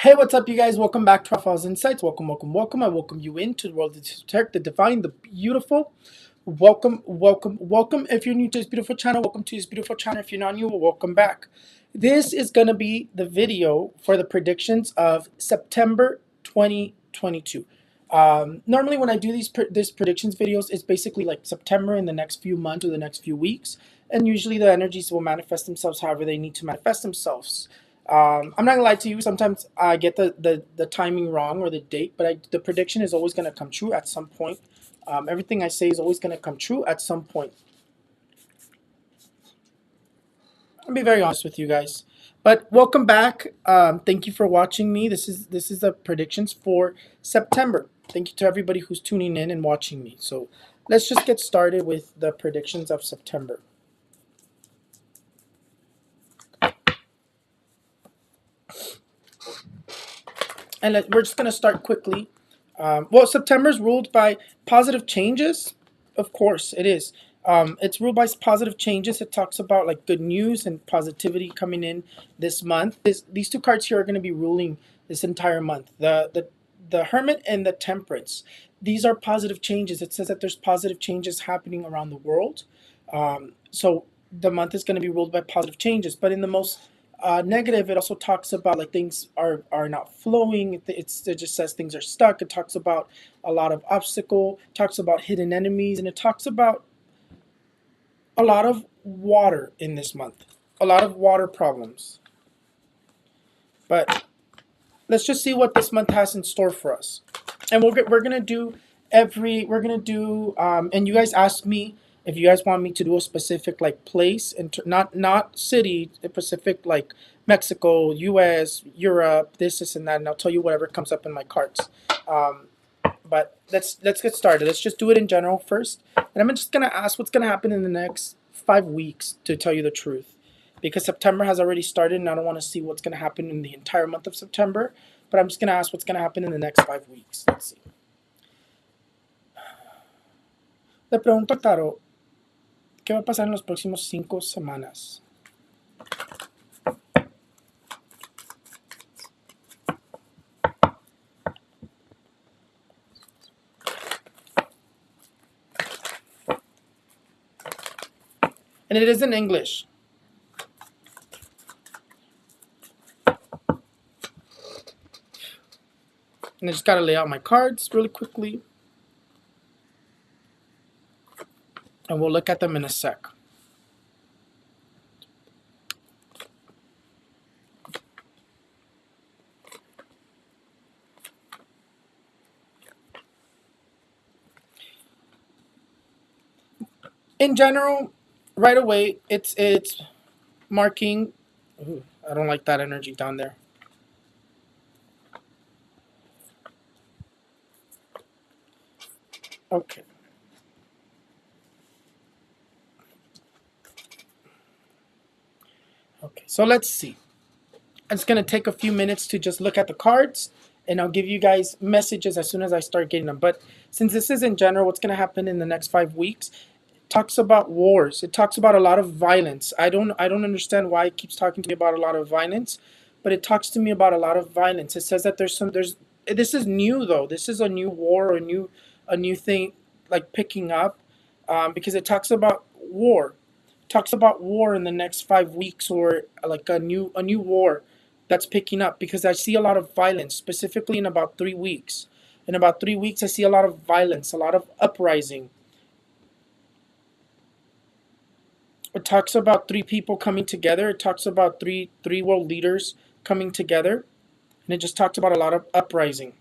Hey, what's up, you guys? Welcome back to Rafael's Insights. Welcome, welcome, welcome. I welcome you into the world of the esoteric, the divine, the beautiful. Welcome, welcome, welcome. If you're new to this beautiful channel, welcome to this beautiful channel. If you're not new, welcome back. This is going to be the video for the predictions of September 2022. Normally, when I do these predictions videos, it's basically like September in the next few months or the next few weeks, and usually the energies will manifest themselves however they need to manifest themselves. I'm not gonna lie to you. Sometimes I get the timing wrong or the date, but the prediction is always gonna come true at some point. Everything I say is always gonna come true at some point. I'll be very honest with you guys. But welcome back. Thank you for watching me. This is the predictions for September. Thank you to everybody who's tuning in and watching me. So let's just get started with the predictions of September. And we're just gonna start quickly. Well, September is ruled by positive changes. Of course, it is. It's ruled by positive changes. It talks about like good news and positivity coming in this month. These two cards here are going to be ruling this entire month. The Hermit and the Temperance. These are positive changes. It says that there's positive changes happening around the world. So the month is going to be ruled by positive changes. But in the most negative, it also talks about like things are not flowing. It just says things are stuck. It talks about a lot of obstacle, talks about hidden enemies, and it talks about a lot of water in this month, a lot of water problems. But let's just see what this month has in store for us. And we're gonna do and you guys asked me if you guys want me to do a specific like place and not city, a specific like Mexico, U.S., Europe, this and that, and I'll tell you whatever comes up in my cards. But let's get started. Let's just do it in general first, and I'm just gonna ask what's gonna happen in the next 5 weeks, to tell you the truth, because September has already started, and I don't want to see what's gonna happen in the entire month of September. But I'm just gonna ask what's gonna happen in the next 5 weeks. Let's see. Le pregunto al tarot, ¿qué va a pasar en los próximos 5 semanas? And it is in English. And I just gotta lay out my cards really quickly. And we'll look at them in a sec. In general, right away, it's marking. Ooh, I don't like that energy down there. Okay. Okay, so let's see. It's going to take a few minutes to just look at the cards, and I'll give you guys messages as soon as I start getting them. But since this is in general, what's going to happen in the next 5 weeks, it talks about wars. It talks about a lot of violence. I don't understand why it keeps talking to me about a lot of violence, but it talks to me about a lot of violence. It says that this is new though. This is a new war, a new thing like picking up, because it talks about war. Talks about war in the next 5 weeks, or like a new war that's picking up, because I see a lot of violence, specifically in about 3 weeks. In about 3 weeks, I see a lot of violence, a lot of uprising. It talks about three people coming together. It talks about three world leaders coming together, and it just talks about a lot of uprising.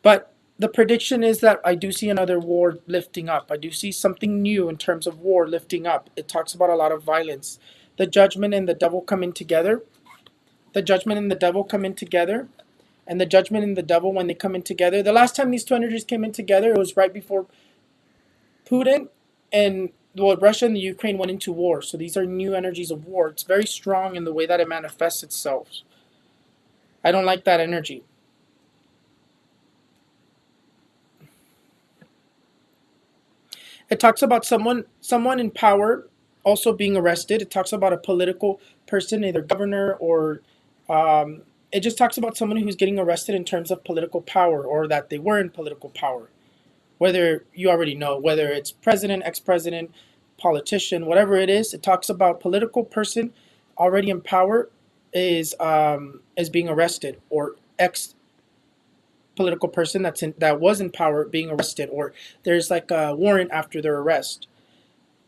But the prediction is that I do see another war lifting up. I do see something new in terms of war lifting up. It talks about a lot of violence. The judgment and the devil come in together. The judgment and the devil come in together. And the judgment and the devil, when they come in together, the last time these two energies came in together, it was right before Putin and Russia and the Ukraine went into war. So these are new energies of war. It's very strong in the way that it manifests itself. I don't like that energy. It talks about someone in power also being arrested. It talks about a political person, either governor or It just talks about someone who's getting arrested in terms of political power or that they were in political power. Whether you already know, whether it's president, ex-president, politician, whatever it talks about political person already in power is being arrested, or ex political person that was in power being arrested, or there's like a warrant after their arrest.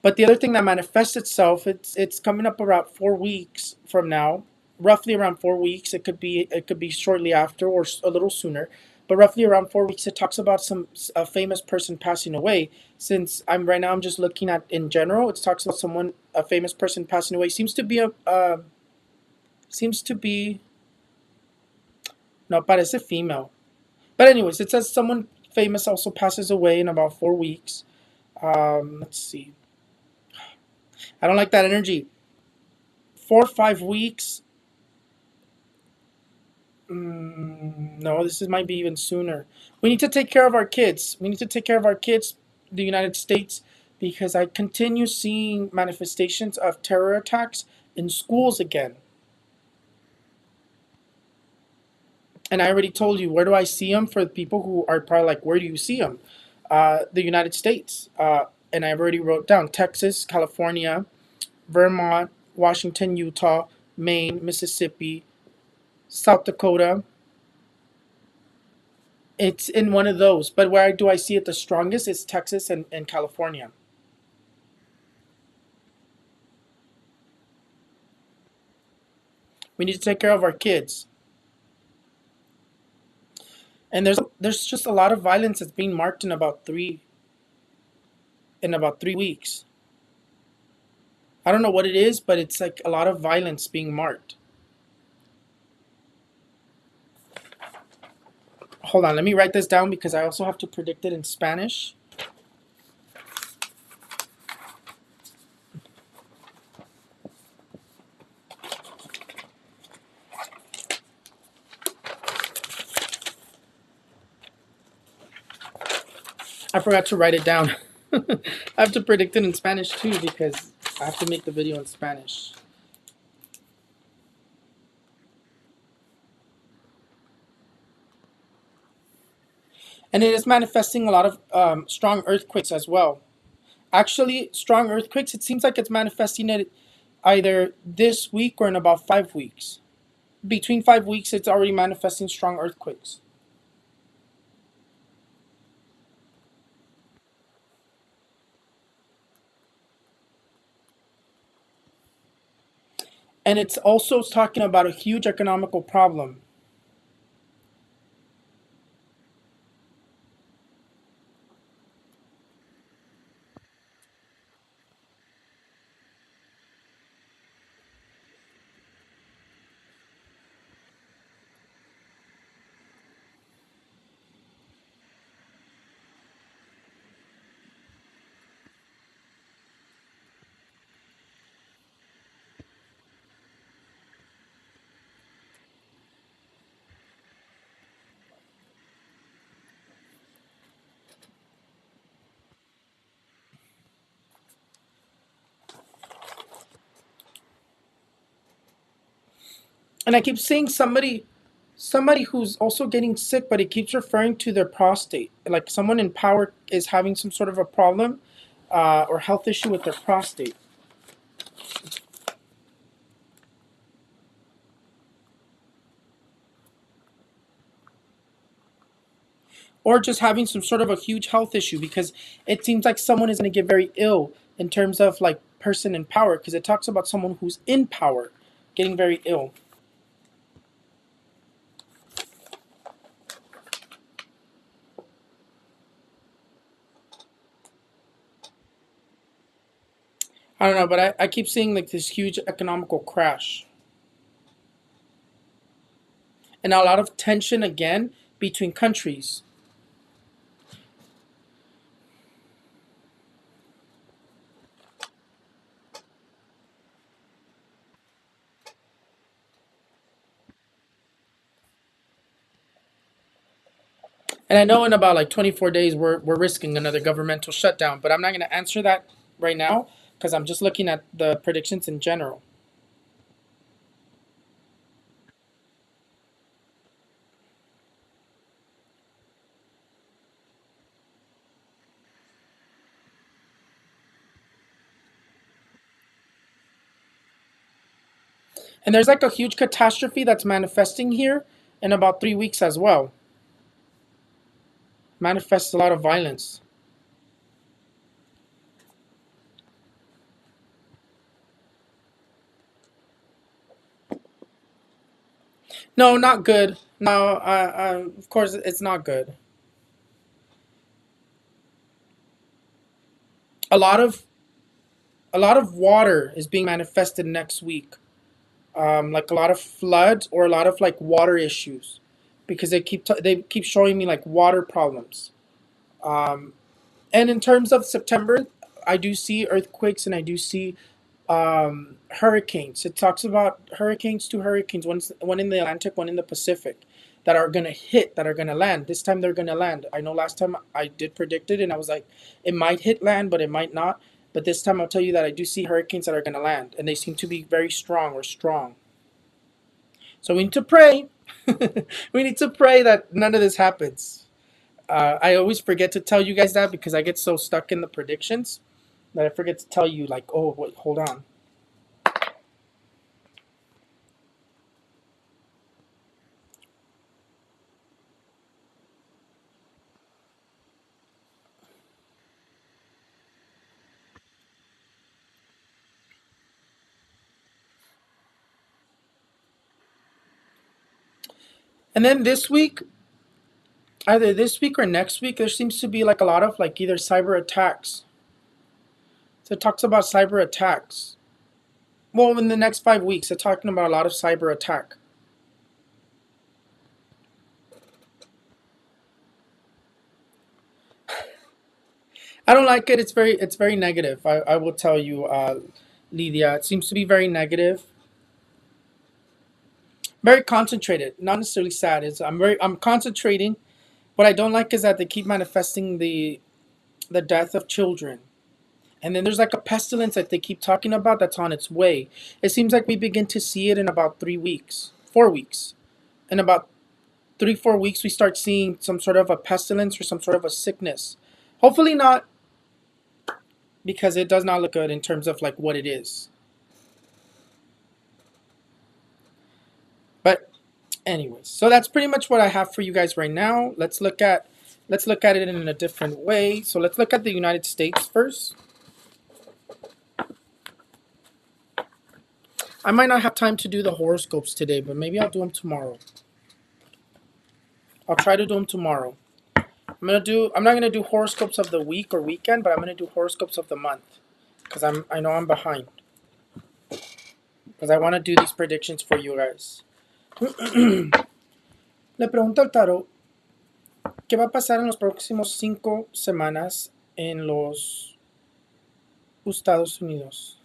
But the other thing that manifests itself, it's coming up about 4 weeks from now, roughly around 4 weeks. It could be shortly after or a little sooner, but roughly around 4 weeks. It talks about a famous person passing away. Since I'm just looking at in general. It talks about a famous person passing away. Seems to be no, parece female. But anyways, it says someone famous also passes away in about 4 weeks. Let's see. I don't like that energy. 4 or 5 weeks. No, might be even sooner. We need to take care of our kids. We need to take care of our kids, the United States, because I continue seeing manifestations of terror attacks in schools again. And I already told you, where do I see them? For the people who are probably like, where do you see them? The United States. And I already wrote down Texas, California, Vermont, Washington, Utah, Maine, Mississippi, South Dakota. It's in one of those. But where do I see it the strongest is Texas and California. We need to take care of our kids. And there's just a lot of violence that's being marked in about 3 weeks. I don't know what it is, but it's like a lot of violence being marked. Hold on, let me write this down because I also have to predict it in Spanish. I forgot to write it down. I have to predict it in Spanish too because I have to make the video in Spanish. And it is manifesting a lot of strong earthquakes as well. Actually, strong earthquakes, it seems like it's manifesting it either this week or in about 5 weeks. Between 5 weeks, it's already manifesting strong earthquakes. And it's also talking about a huge economical problem. And I keep seeing somebody who's also getting sick, but it keeps referring to their prostate. Like someone in power is having some sort of a problem or health issue with their prostate. Or just having some sort of a huge health issue because it seems like someone is going to get very ill in terms of like person in power because it talks about someone who's in power getting very ill. I don't know, but I keep seeing like this huge economical crash and a lot of tension again between countries. And I know in about like 24 days we're risking another governmental shutdown, but I'm not going to answer that right now because I'm just looking at the predictions in general. And there's like a huge catastrophe that's manifesting here in about 3 weeks as well. Manifests a lot of violence. No, not good. No, of course it's not good. A lot of water is being manifested next week. Like a lot of floods or a lot of like water issues, because they keep showing me like water problems. Um, and in terms of September, I do see earthquakes and I do see hurricanes. It talks about hurricanes, two hurricanes, one in the Atlantic, one in the Pacific, that are gonna hit, that are gonna land. This time they're gonna land. I know last time I did predict it, and I was like, it might hit land, but it might not. But this time I'll tell you that I do see hurricanes that are gonna land, and they seem to be very strong or strong. So we need to pray. We need to pray that none of this happens. I always forget to tell you guys that because I get so stuck in the predictions that I forget to tell you, like, oh, wait, hold on. And then this week, either this week or next week, there seems to be like a lot of like either cyber attacks. So it talks about cyber attacks. Well, in the next 5 weeks, they're talking about a lot of cyber attack. I don't like it. It's very negative. I will tell you, Lydia. It seems to be very negative, very concentrated. Not necessarily sad. I'm concentrating. What I don't like is that they keep manifesting the death of children. And then there's like a pestilence that they keep talking about that's on its way. It seems like we begin to see it in about 3 weeks, 4 weeks. In about 3, 4 weeks, we start seeing some sort of a pestilence or some sort of a sickness. Hopefully not, because it does not look good in terms of like what it is. But anyways, so that's pretty much what I have for you guys right now. Let's look at it in a different way. So let's look at the United States first. I might not have time to do the horoscopes today, but maybe I'll do them tomorrow. I'll try to do them tomorrow. I'm not gonna do horoscopes of the week or weekend, but I'm gonna do horoscopes of the month, because I know I'm behind, because I want to do these predictions for you guys. Le pregunto al tarot qué va a pasar en los próximos 5 semanas en los Estados Unidos.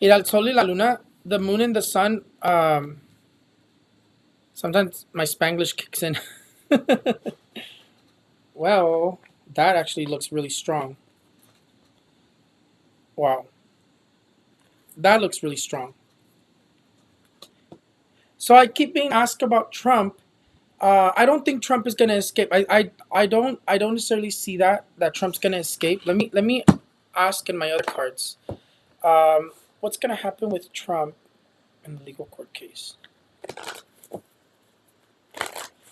Mira, el sol y la luna, the moon and the sun. Sometimes my Spanglish kicks in. Well, that actually looks really strong. Wow, that looks really strong. So I keep being asked about Trump. I don't think Trump is gonna escape. I don't necessarily see that Trump's gonna escape. Let me ask in my other cards. What's gonna happen with Trump in the legal court case?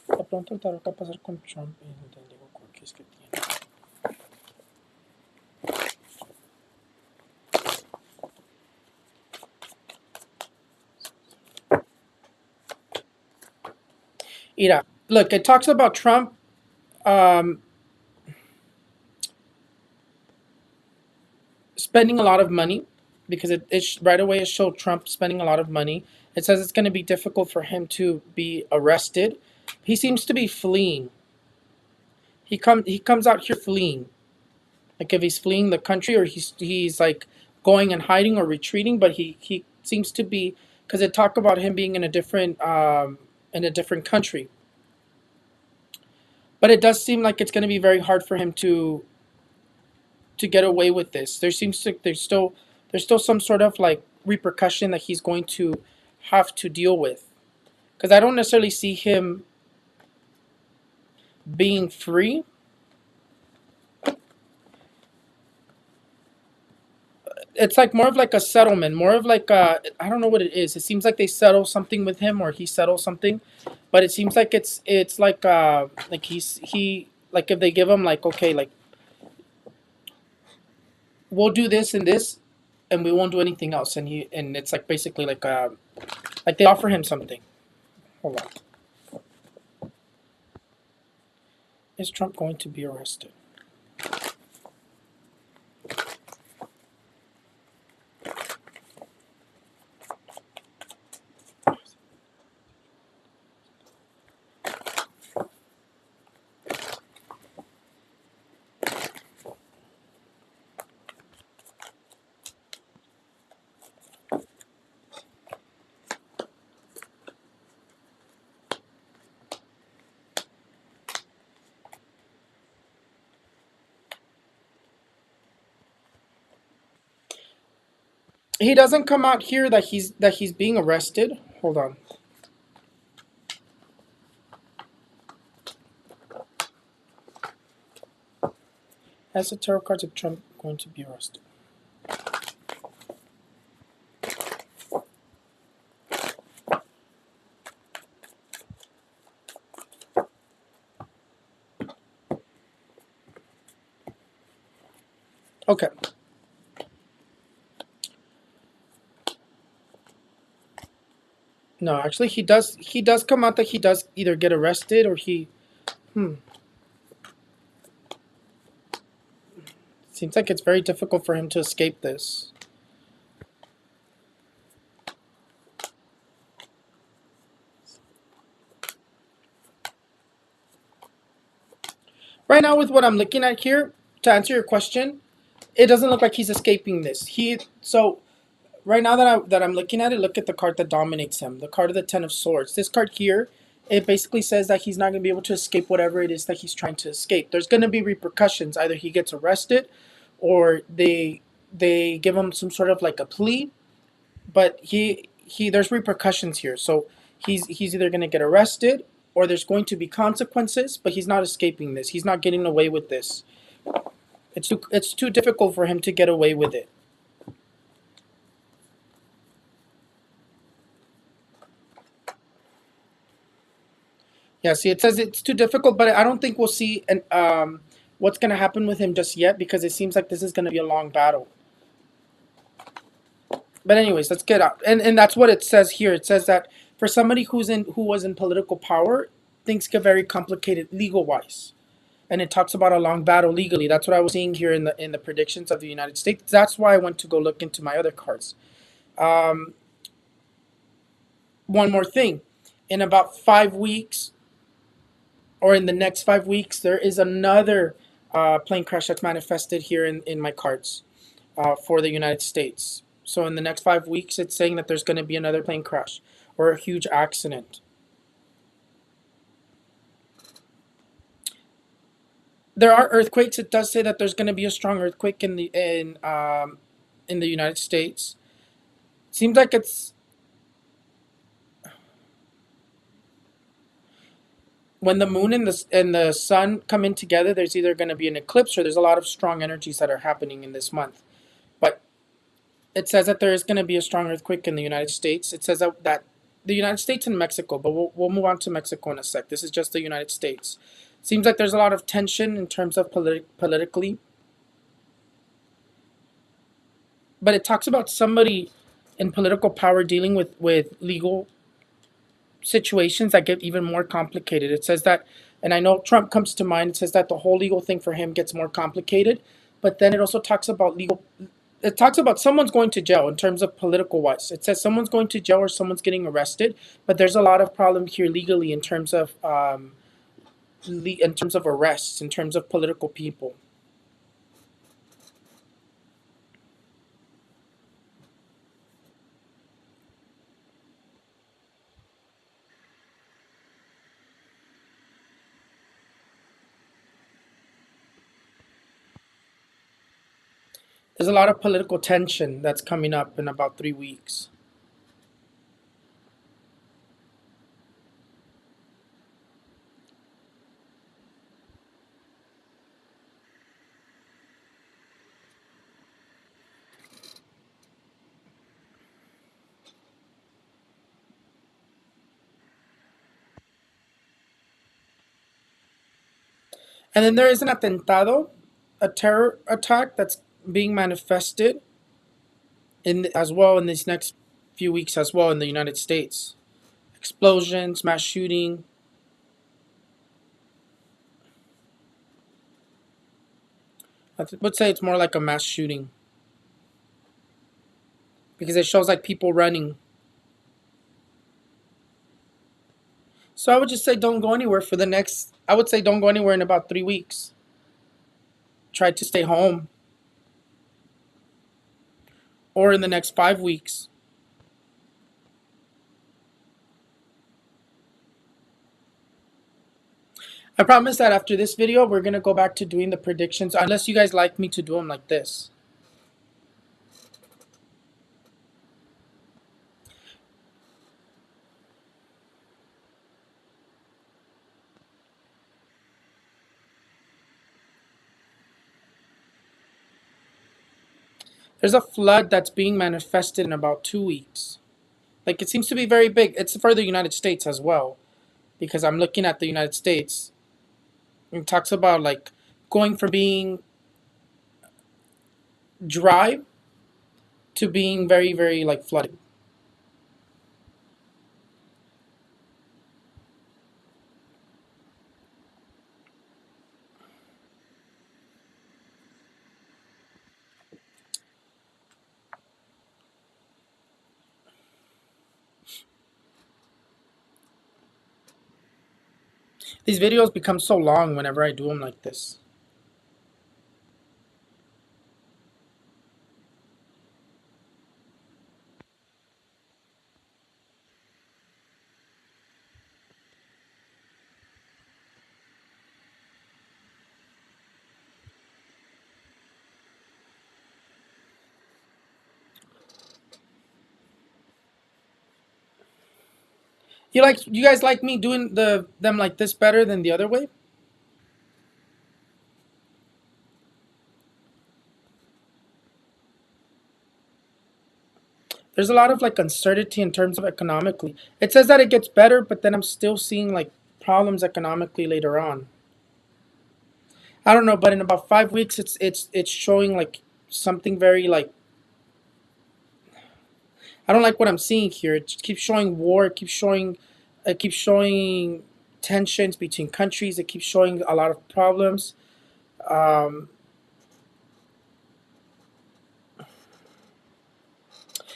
De pronto el tarot, ¿qué va a pasar con Trump en el legal court case que tiene? Mira, look, it talks about Trump um, spending a lot of money, because right away it showed Trump spending a lot of money. It says it's going to be difficult for him to be arrested. He seems to be fleeing. He comes out here fleeing, like if he's fleeing the country or he's like going and hiding or retreating, but he seems to be, because it talk about him being in a different country. But it does seem like it's going to be very hard for him to get away with this. There's still some sort of like repercussion that he's going to have to deal with, because I don't necessarily see him being free. It's like more of like a settlement, more of like a, I don't know what it is. It seems like they settle something with him or he settles something, but it seems like it's like he like if they give him like, okay, like we'll do this and this and we won't do anything else, and it's like basically like they offer him something. Hold on. Is Trump going to be arrested? He doesn't come out here that he's being arrested. Hold on. Has the tarot cards of Trump going to be arrested? Okay. No, actually, he does come out that he does either get arrested or he. Hmm. Seems like it's very difficult for him to escape this. Right now, with what I'm looking at here, to answer your question, it doesn't look like he's escaping this. Right now that I'm looking at it, look at the card that dominates him, the card of the Ten of Swords. This card here, it basically says that he's not going to be able to escape whatever it is that he's trying to escape. There's going to be repercussions. Either he gets arrested, or they give him some sort of like a plea. But he there's repercussions here. So he's either going to get arrested or there's going to be consequences. But he's not escaping this. He's not getting away with this. It's too difficult for him to get away with it. Yeah, see, it says it's too difficult, but I don't think we'll see what's going to happen with him just yet, because it seems like this is going to be a long battle. But anyways, let's get out, and that's what it says here. It says that for somebody who was in political power, things get very complicated legal wise, and it talks about a long battle legally. That's what I was seeing here in the predictions of the United States. That's why I went to go look into my other cards. Um, One more thing, in about 5 weeks, or in the next 5 weeks, there is another plane crash that's manifested here in my cards for the United States. So in the next 5 weeks, it's saying that there's going to be another plane crash or a huge accident. There are earthquakes. It does say that there's going to be a strong earthquake in the United States. Seems like it's when the moon and the sun come in together. There's either going to be an eclipse or there's a lot of strong energies that are happening in this month. But it says that there is going to be a strong earthquake in the United States. It says that the United States and Mexico, but we'll move on to Mexico in a sec. This is just the United States. Seems like there's a lot of tension in terms of politically, but it talks about somebody in political power dealing with legal situations that get even more complicated. It says that, and I know Trump comes to mind. It says that the whole legal thing for him gets more complicated, but then it also talks about legal. It talks about someone's going to jail in terms of political wise. It says someone's going to jail or someone's getting arrested, but there's a lot of problem here legally in terms of in terms of arrests, in terms of political people. There's a lot of political tension that's coming up in about 3 weeks. And then there is an atentado, a terror attack that's being manifested as well in these next few weeks as well in the United States. Explosions, mass shooting. Would say it's more like a mass shooting because it shows like people running. So I would just say don't go anywhere for the next. I would say don't go anywhere in about 3 weeks. Try to stay home, or in the next 5 weeks. I promise that after this video, we're gonna go back to doing the predictions, unless you guys like me to do them like this. There's a flood that's being manifested in about 2 weeks. Like it seems to be very big. It's for the United States as well, because I'm looking at the United States. It talks about like going from being dry to being very, very like flooded. These videos become so long whenever I do them like this. You guys like me doing them like this better than the other way? There's a lot of like uncertainty in terms of economically. It says that it gets better, but then I'm still seeing like problems economically later on. I don't know, but in about 5 weeks, it's showing like something very like I don't like what I'm seeing here. It just keeps showing war. It keeps showing tensions between countries. It keeps showing a lot of problems. Um,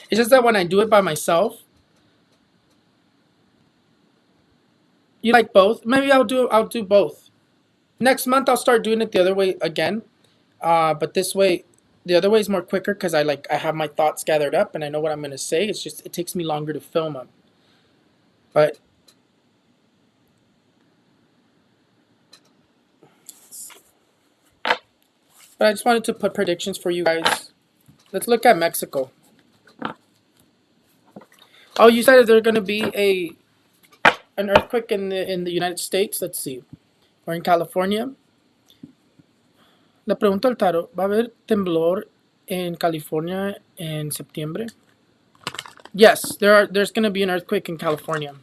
it's just that when I do it by myself, you like both. Maybe I'll do both. Next month I'll start doing it the other way again. But this way, the other way is more quicker because I have my thoughts gathered up and I know what I'm gonna say. It's just it takes me longer to film them. But I just wanted to put predictions for you guys. Let's look at Mexico. Oh, you said there's gonna be an earthquake in the United States. Let's see. Or in California. Le pregunto al tarot, ¿va a haber temblor en California en septiembre? Yes, there's going to be an earthquake in California.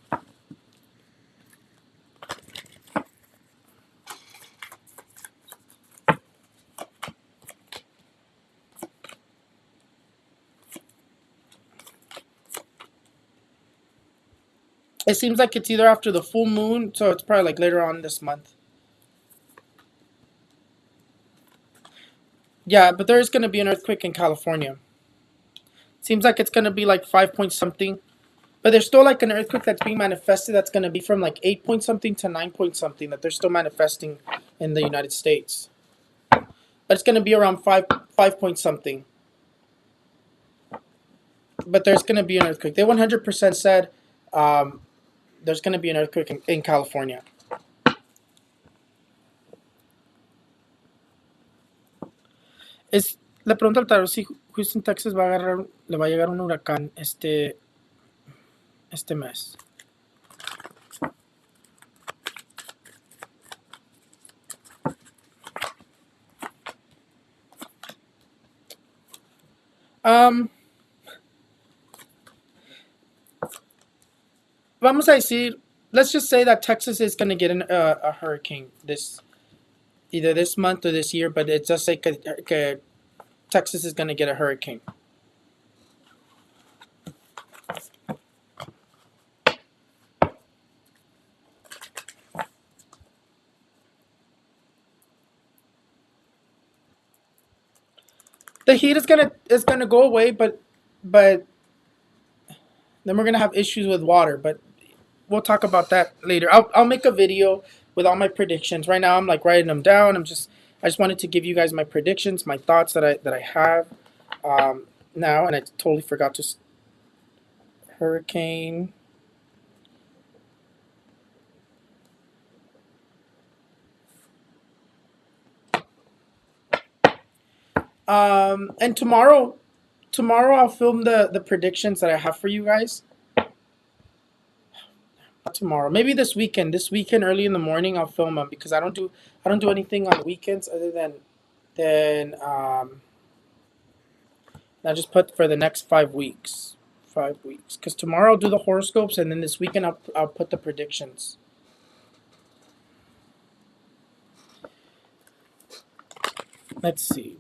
It seems like it's either after the full moon, so it's probably like later on this month. Yeah, but there is going to be an earthquake in California. Seems like it's going to be like 5 point something. But there's still like an earthquake that's being manifested that's going to be from like 8 point something to 9 point something that they're still manifesting in the United States. But it's going to be around 5 point something. But there's going to be an earthquake. They 100% said um, there's going to be an earthquake in California. Es, le pregunto al tarot si Houston, Texas le va a llegar un huracán este mes. Vamos a decir, let's just say that Texas is going to get a hurricane either this month or this year, but it's just like Texas is going to get a hurricane. The heat is gonna go away, but then we're gonna have issues with water. But we'll talk about that later. I'll make a video with all my predictions. Right now I'm like writing them down. I just wanted to give you guys my predictions, my thoughts that I have now, and I totally forgot to hurricane. And tomorrow I'll film the predictions that I have for you guys. Not tomorrow, maybe this weekend. This weekend, early in the morning, I'll film them because I don't do anything on the weekends other than I just put for the next 5 weeks. 5 weeks, because tomorrow I'll do the horoscopes, and then this weekend I'll put the predictions. Let's see.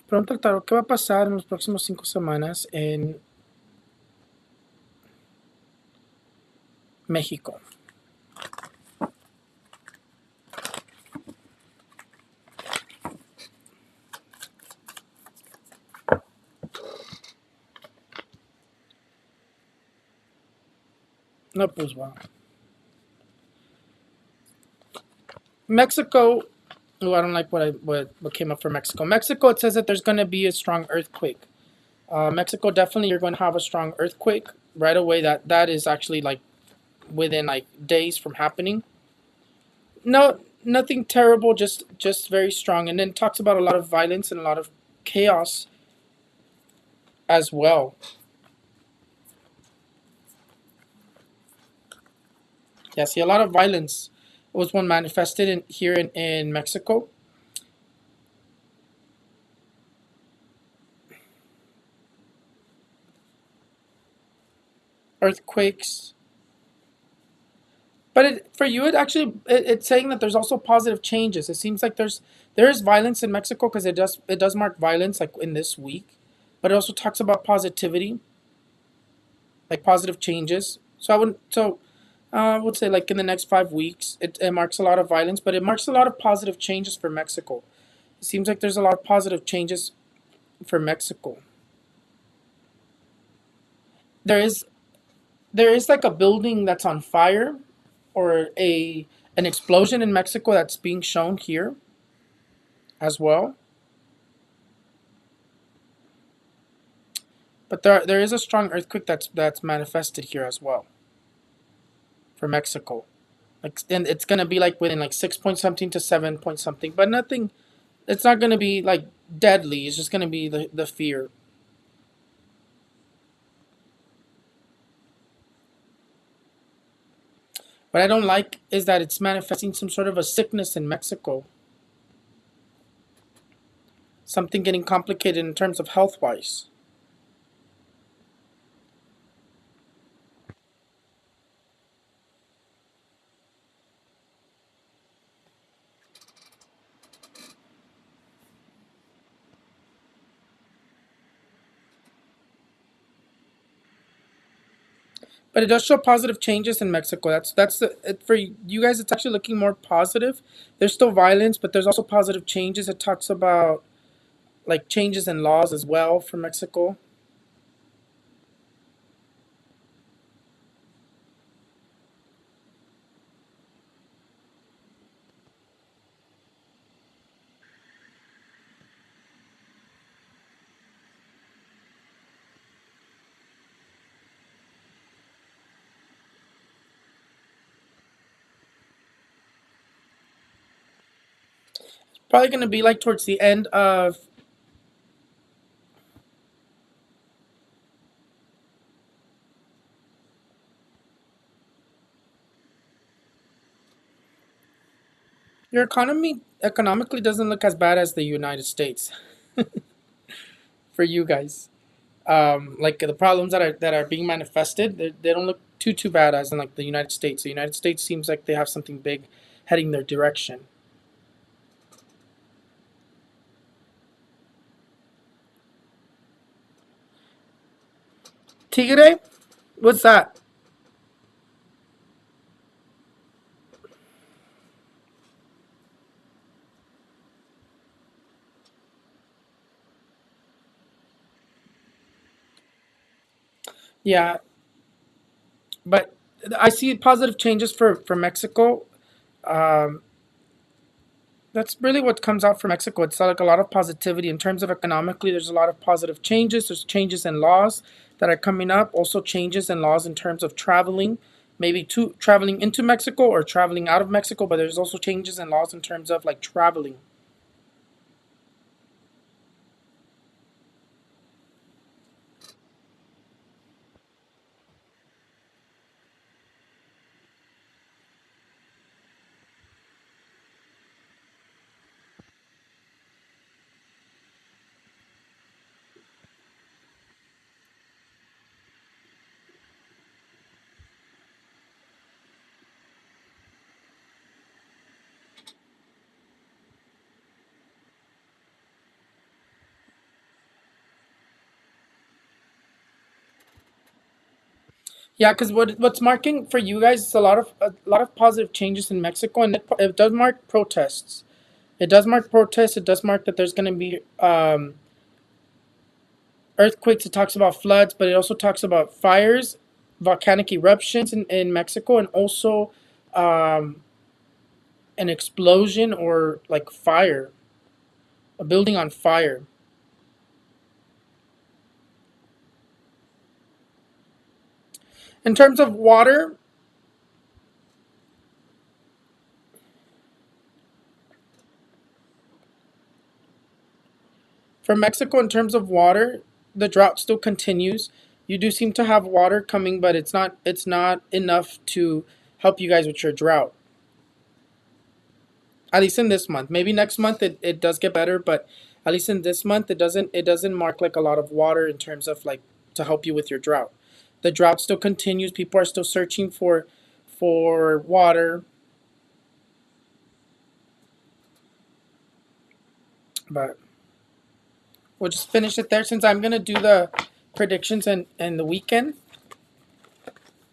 Pronto el tarot, ¿qué va a pasar en los próximos 5 semanas en México? No, pues wow. Mexico. Oh, I don't like what came up for Mexico. Mexico, it says that there's going to be a strong earthquake. Mexico, definitely you're going to have a strong earthquake right away. That is actually like within like days from happening. No, nothing terrible, just very strong. And then talks about a lot of violence and a lot of chaos as well. Yeah, see, a lot of violence was one manifested here in Mexico. Earthquakes. But for you, it's saying that there's also positive changes. It seems like there is violence in Mexico because it does mark violence like in this week, but it also talks about positivity, like positive changes. I would say like in the next 5 weeks, it marks a lot of violence, but it marks a lot of positive changes for Mexico. It seems like there's a lot of positive changes for Mexico. There is there is like a building that's on fire or a an explosion in Mexico that's being shown here as well. But there is a strong earthquake that's manifested here as well for Mexico. Like, and it's gonna be like within like 6 point something to 7 point something, but nothing. It's not gonna be like deadly. It's just gonna be the fear. What I don't like is that it's manifesting some sort of a sickness in Mexico. Something getting complicated in terms of health wise. But it does show positive changes in Mexico. For you guys. It's actually looking more positive. There's still violence, but there's also positive changes. It talks about like changes in laws as well for Mexico. Probably going to be like towards the end of your economy. Economically doesn't look as bad as the United States for you guys. Like the problems that are being manifested, they don't look too bad as in like the United States. The United States seems like they have something big heading their direction. Tigre, what's that? Yeah, but I see positive changes for Mexico. Um, that's really what comes out from Mexico. It's like a lot of positivity in terms of economically. There's a lot of positive changes. There's changes in laws that are coming up. Also changes in laws in terms of traveling, maybe to traveling into Mexico or traveling out of Mexico. But there's also changes in laws in terms of like traveling. Yeah, because what's marking for you guys is a lot of positive changes in Mexico, and it does mark protests. It does mark protests. It does mark that there's going to be earthquakes. It talks about floods, but it also talks about fires, volcanic eruptions in Mexico, and also um, an explosion or like fire, a building on fire. In terms of water, for Mexico, in terms of water, the drought still continues. You do seem to have water coming, but it's not enough to help you guys with your drought. At least in this month. Maybe next month it does get better, but at least in this month it doesn't mark like a lot of water in terms of like to help you with your drought. The drought still continues. People are still searching for water, but we'll just finish it there since I'm gonna do the predictions and the weekend.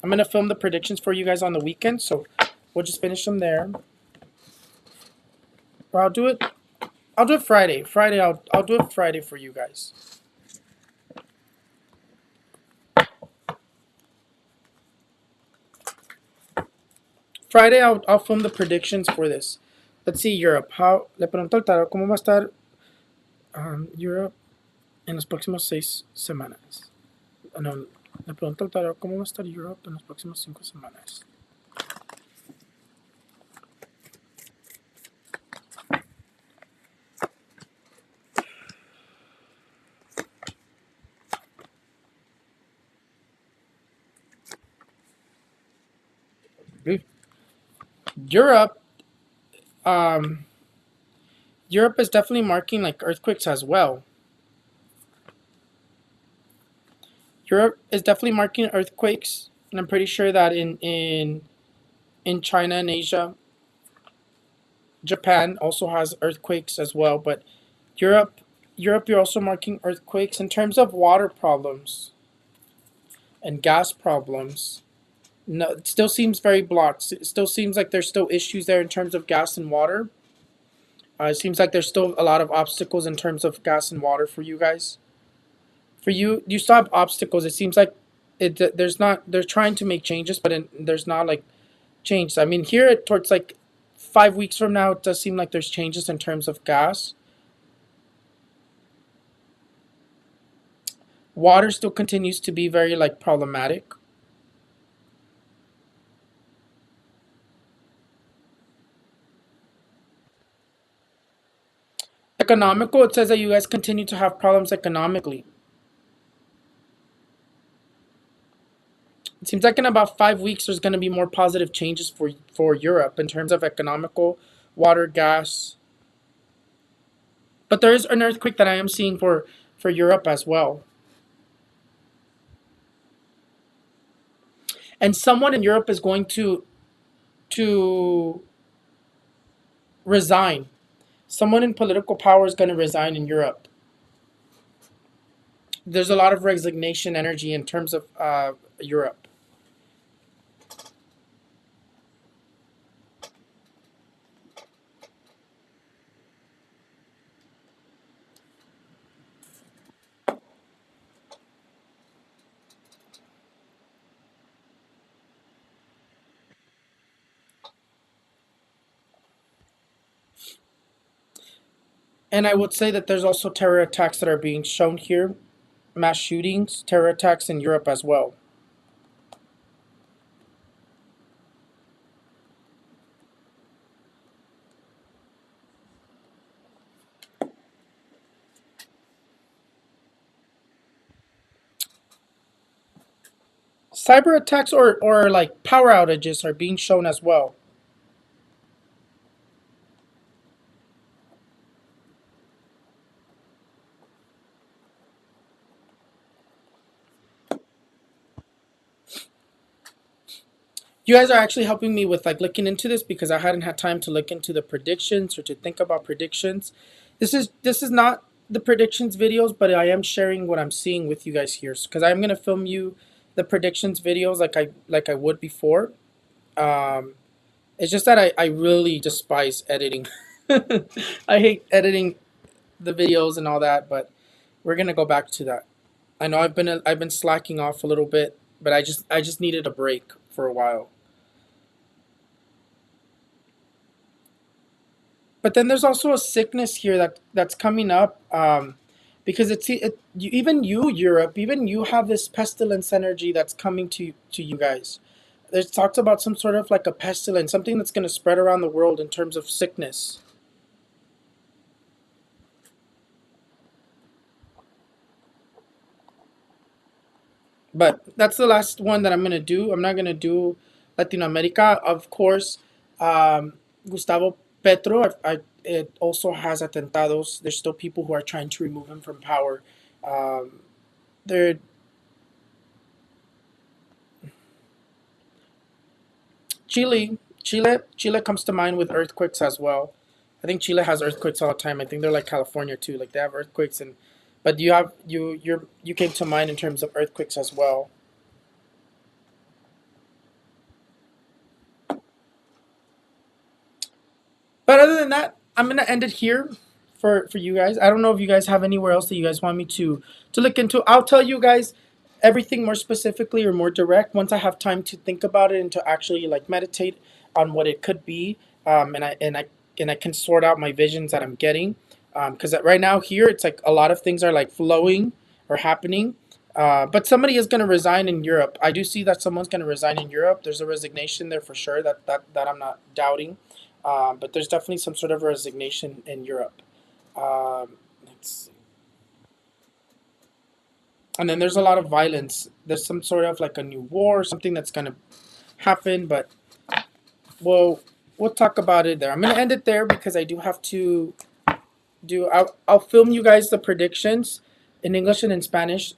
I'm gonna film the predictions for you guys on the weekend, so we'll just finish them there. Or I'll do it Friday. I'll do it Friday for you guys. Friday I'll film the predictions for this. Let's see Europe. How le pregunto al tarot cómo va a estar Europe en las próximas 6 semanas. No, le pregunto al tarot cómo va a estar Europe en las próximas 5 semanas. Europe, um, Europe is definitely marking like earthquakes as well. Europe is definitely marking earthquakes, and I'm pretty sure that in China and Asia, Japan also has earthquakes as well. But Europe, Europe, you're also marking earthquakes in terms of water problems and gas problems. No, it still seems very blocked. It still seems like there's still issues there in terms of gas and water. It seems like there's still a lot of obstacles in terms of gas and water for you guys. For you, you still have obstacles. It seems like there's not. They're trying to make changes, but there's not like change. I mean, here towards like 5 weeks from now, it does seem like there's changes in terms of gas. Water still continues to be very like problematic. economical, it says that you guys continue to have problems economically. It seems like in about 5 weeks there's going to be more positive changes for Europe in terms of economical, water, gas. But there is an earthquake that I am seeing for Europe as well. And someone in Europe is going to resign. Someone in political power is going to resign in Europe. There's a lot of resignation energy in terms of Europe. And I would say that there's also terror attacks that are being shown here, mass shootings, terror attacks in Europe as well. Cyber attacks or like power outages are being shown as well. You guys are actually helping me with like looking into this because I hadn't had time to look into the predictions or to think about predictions. This is not the predictions videos, but I am sharing what I'm seeing with you guys here because I'm gonna film you the predictions videos like I would before. Um, it's just that I really despise editing. I hate editing the videos and all that, but we're gonna go back to that. I know I've been slacking off a little bit, but I just needed a break for a while. But then there's also a sickness here that's coming up because even you Europe, even you have this pestilence energy that's coming to you guys. There's talks about some sort of like a pestilence, something that's going to spread around the world in terms of sickness. But that's the last one that I'm going to do. I'm not going to do Latin America. Of course, Gustavo Petro, it also has atentados. There's still people who are trying to remove him from power. Um, there Chile comes to mind with earthquakes as well. I think Chile has earthquakes all the time. I think they're like California too. Like they have earthquakes but you came to mind in terms of earthquakes as well. But other than that, I'm gonna end it here for you guys. I don't know if you guys have anywhere else that you guys want me to look into. I'll tell you guys everything more specifically or more direct once I have time to think about it and to actually like meditate on what it could be. And I can sort out my visions that I'm getting. Because right now here it's like a lot of things are like flowing or happening. But somebody is going to resign in Europe. I do see that someone's going to resign in Europe. There's a resignation there for sure. That I'm not doubting. But there's definitely some sort of resignation in Europe. Let's see. And then there's a lot of violence. There's some sort of like a new war, something that's gonna happen. But we'll talk about it there. I'm gonna end it there because I do have to do. I'll film you guys the predictions in English and in Spanish.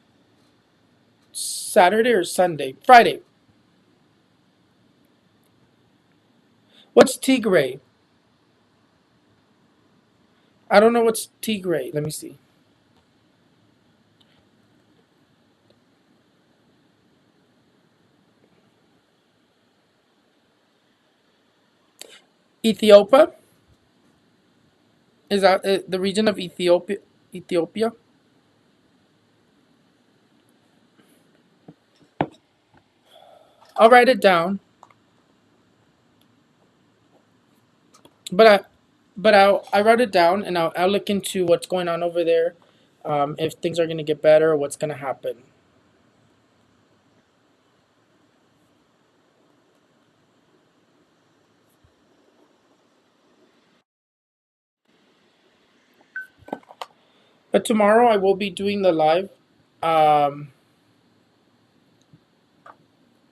Saturday or Sunday, Friday. What's Tigray? I don't know what's Tigray. Let me see. Ethiopia. Is that the region of Ethiopia? Ethiopia. I'll write it down. But I wrote it down and I'll look into what's going on over there, if things are gonna get better or what's gonna happen. But tomorrow I will be doing the live. Um,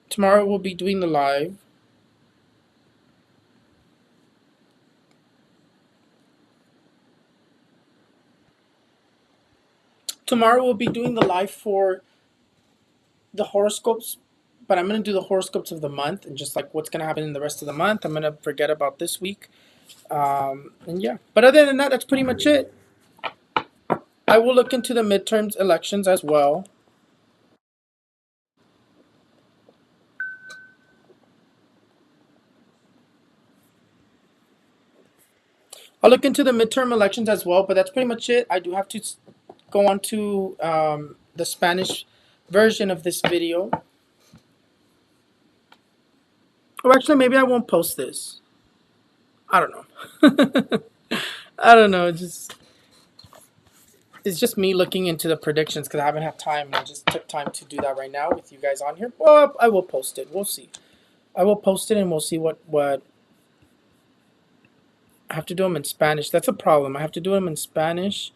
tomorrow we'll be doing the live. Tomorrow we'll be doing the live for the horoscopes, but I'm gonna do the horoscopes of the month and just like what's gonna happen in the rest of the month. I'm gonna forget about this week. And yeah, but other than that, that's pretty much it. I will look into the midterms elections as well. I'll look into the midterm elections as well, but that's pretty much it. I do have to go on to the Spanish version of this video. Or actually, maybe I won't post this. I don't know. I don't know. It's just me looking into the predictions because I haven't had time. And I just took time to do that right now with you guys on here. Well, I will post it. We'll see. I will post it and we'll see what I have to do them in Spanish. That's a problem. I have to do them in Spanish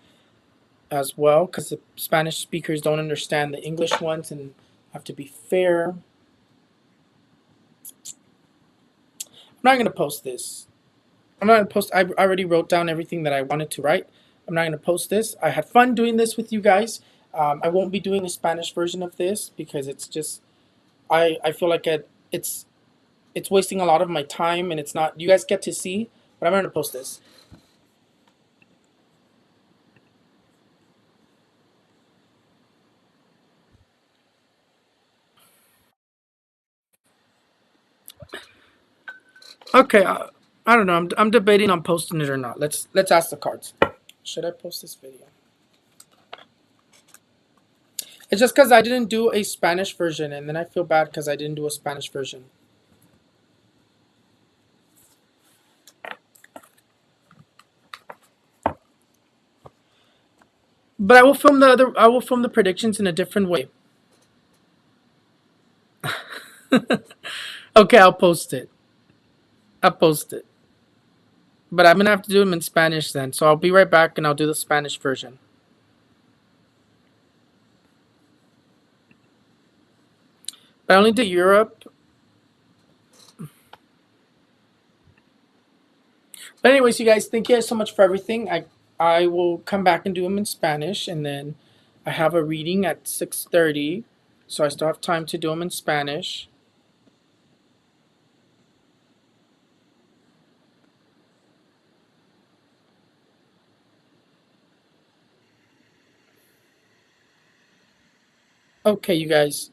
as well because the Spanish speakers don't understand the English ones and I have to be fair. I'm not going to post this. I'm not going to post. I already wrote down everything that I wanted to write. I'm not going to post this. I had fun doing this with you guys. I won't be doing the Spanish version of this because it's just I feel like it's wasting a lot of my time and it's not you guys get to see, but I'm going to post this. Okay, I don't know. I'm debating on posting it or not. Let's ask the cards. Should I post this video? It's just because I didn't do a Spanish version, and then I feel bad because I didn't do a Spanish version. But I will film the other. I will film the predictions in a different way. Okay, I'll post it. I'll post it. But I'm gonna have to do them in Spanish then. So I'll be right back, and I'll do the Spanish version. But I only did Europe. But anyways, you guys, thank you guys so much for everything. I will come back and do them in Spanish, and then I have a reading at 6:30, so I still have time to do them in Spanish. Okay, you guys.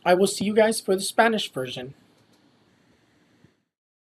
I will see you guys for the Spanish version.